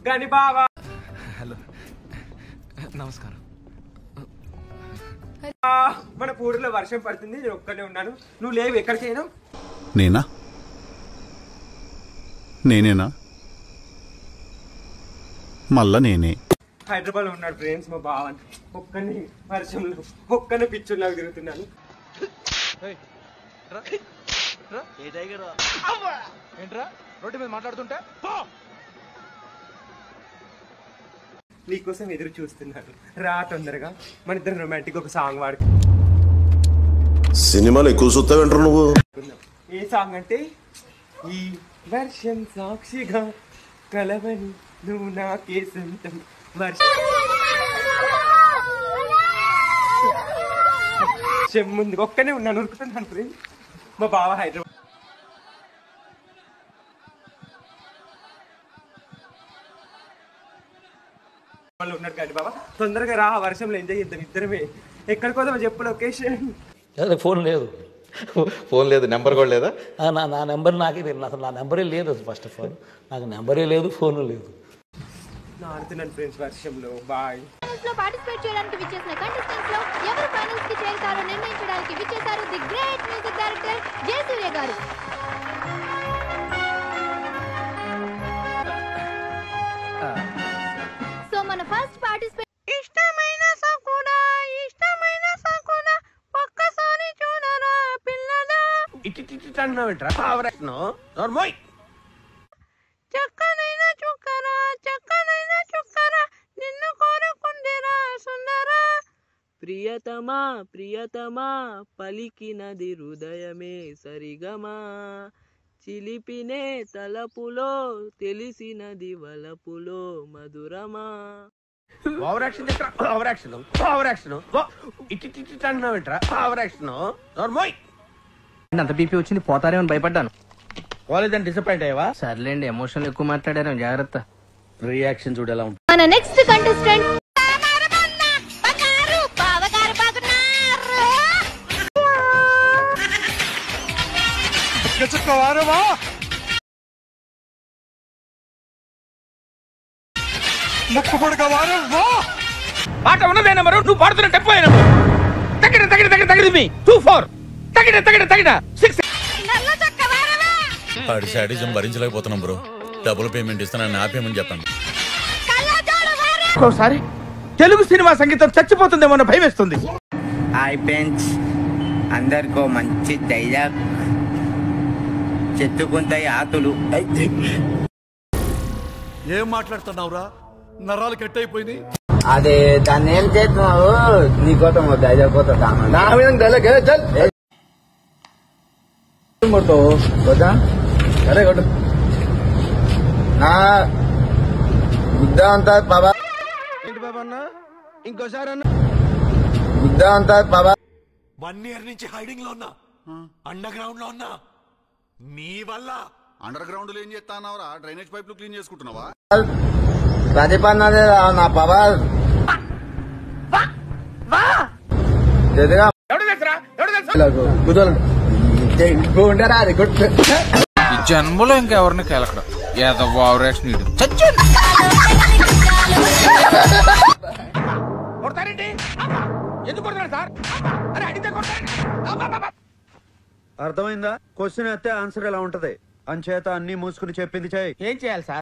కానీ బావా. హలో నమస్కారం. మన పూరిలో వర్షం పడుతుంది, నేను ఒక్కనే ఉన్నాను. నువ్వు లేవు, ఎక్కడికైనా. నేనేనా మళ్ళా నేనే. హైదరాబాద్ లో ఉన్నాడు ఫ్రెండ్స్ మా బావ. ఒక్కని వర్షంలో ఒక్కనే పిచ్చుల్లాగా తిరుగుతున్నాను. ఏంట్రా రోడ్డు మీద మాట్లాడుతుంటే నీకోసం ఎదురు చూస్తున్నాను, రా తొందరగా. మన ఇద్దరు రొమాంటిక్ ఒక సాంగ్ సినిమాలు ఎక్కువ చూస్తావేంటారు నువ్వు? ఏ సాంగ్ అంటే, ఈ వర్షం సాక్షిగా కలవని నువ్వు నాకే సొంతం. వర్షం ముందు ఒక్కనే ఉన్నాను, ఉరుకుతున్నాను ఫ్రెండ్. మా బావ హైదరాబాద్ ఉన్నాడు. కానీ బాబా తొందరగా రా, వర్షంలో ఎంజాయ్ చేద్దాం ఇద్దరమే. ఎక్కడికి పోదామో చెప్పు లొకేషన్. ఫోన్ లేదు, ఫోన్ లేదు, నెంబర్ కూడా లేదా? నా నెంబర్ నాకే తెలియదు అసలు. నా నెంబరే లేదు అసలు. ఫస్ట్ ఆఫ్ ఆల్ నాకు నెంబరే లేదు, ఫోన్ లేదు. ఆడుతున్నాను ఫ్రెండ్స్ వర్షంలో. బాయ్. పార్టిసిపేట్ చేయడానికి విచ్చేసిన కంటెస్టెంట్స్ లో ఎవరు ఫైనల్స్ కి చేరుతారో నిర్ణయించడానికి విచ్చేశారు the great music director Jayasurya garu. So మన ఫస్ట్ పార్టిసిపేట్ ఇష్టమైన సకుడా ఒక్కసారి చూడరా పిల్లడా. ఇటు అన్నావేంట్రా? నార్మల్. చక్కనైన చుక్కరా నిన్ను కోరుకుందిరా సుందరా. ప్రియతమా పలికినది హృదయమే సరిగమా. చిలిపినే తలపులో తెలిసినది వలపులో మధురమా. ఓవర్ యాక్షన్ ఇటు అన్నావేంట్రా? Over action normal. అంత బీపీ వచ్చింది, పోతారేమని భయపడ్డాను. కాలేజ్ డిసప్పాయింట్ అయ్యావా? సర్లేండి, ఎమోషనల్ ఎక్కువ మాట్లాడారు, జాగ్రత్త. రియాక్షన్ చూడు ఎలా ఉంటుంది. మన నెక్స్ట్ కంటెస్టెంట్ పాట ఉన్నదే నెంబరు, నువ్వు పాడుతున్న టెంపో నెంబరు. తగిన 24 తగిన 6. ఆడి శాడిజం భరించలేకపోతున్నాం బ్రో. డబుల్ పేమెంట్ ఇస్తానని ఆపేమని చెప్పండి. ఒకసారి తెలుగు సినిమా సంగీతం చచ్చిపోతుందేమో అన్న భయం వేస్తుంది. హాయ్ ఫ్రెండ్స్, అందరికో మంచి డైలాగ్. చెట్టుకుంటాయి ఆకులు. ఏం మాట్లాడుతున్నావురా? నరాలు కట్ అయిపోయింది. అదే దాన్ని ఏం చేస్తున్నావు? నీకోసం డైలాగ్ పోతా సరే కొట్టు. నా బుద్ధ అంతా బాబా. ఏంటి బాబా అన్న? ఇంకోసారి అన్న. బుద్ధ అంతా బాబా. 1 year నుంచి హైడింగ్ లో ఉన్నా, అండర్ గ్రౌండ్ లో ఉన్నా. నీ వల్ల అండర్ గ్రౌండ్ లో ఏం చేస్తానవరా? డ్రైనేజ్ పైపులు క్లీన్ చేసుకుంటున్నావా? ప్రతిపన్నదే నా బాబా. ఉంటారా? ఈ జన్మలో ఇంకెవరిని కెలకడం ఏదో ఓవరాక్షన్. అర్థమైందా? క్వశ్చన్ అయితే ఆన్సర్ ఎలా ఉంటది. అంచేత అన్ని మూసుకుని చెప్పింది చేయి. ఏం చేయాలి సార్?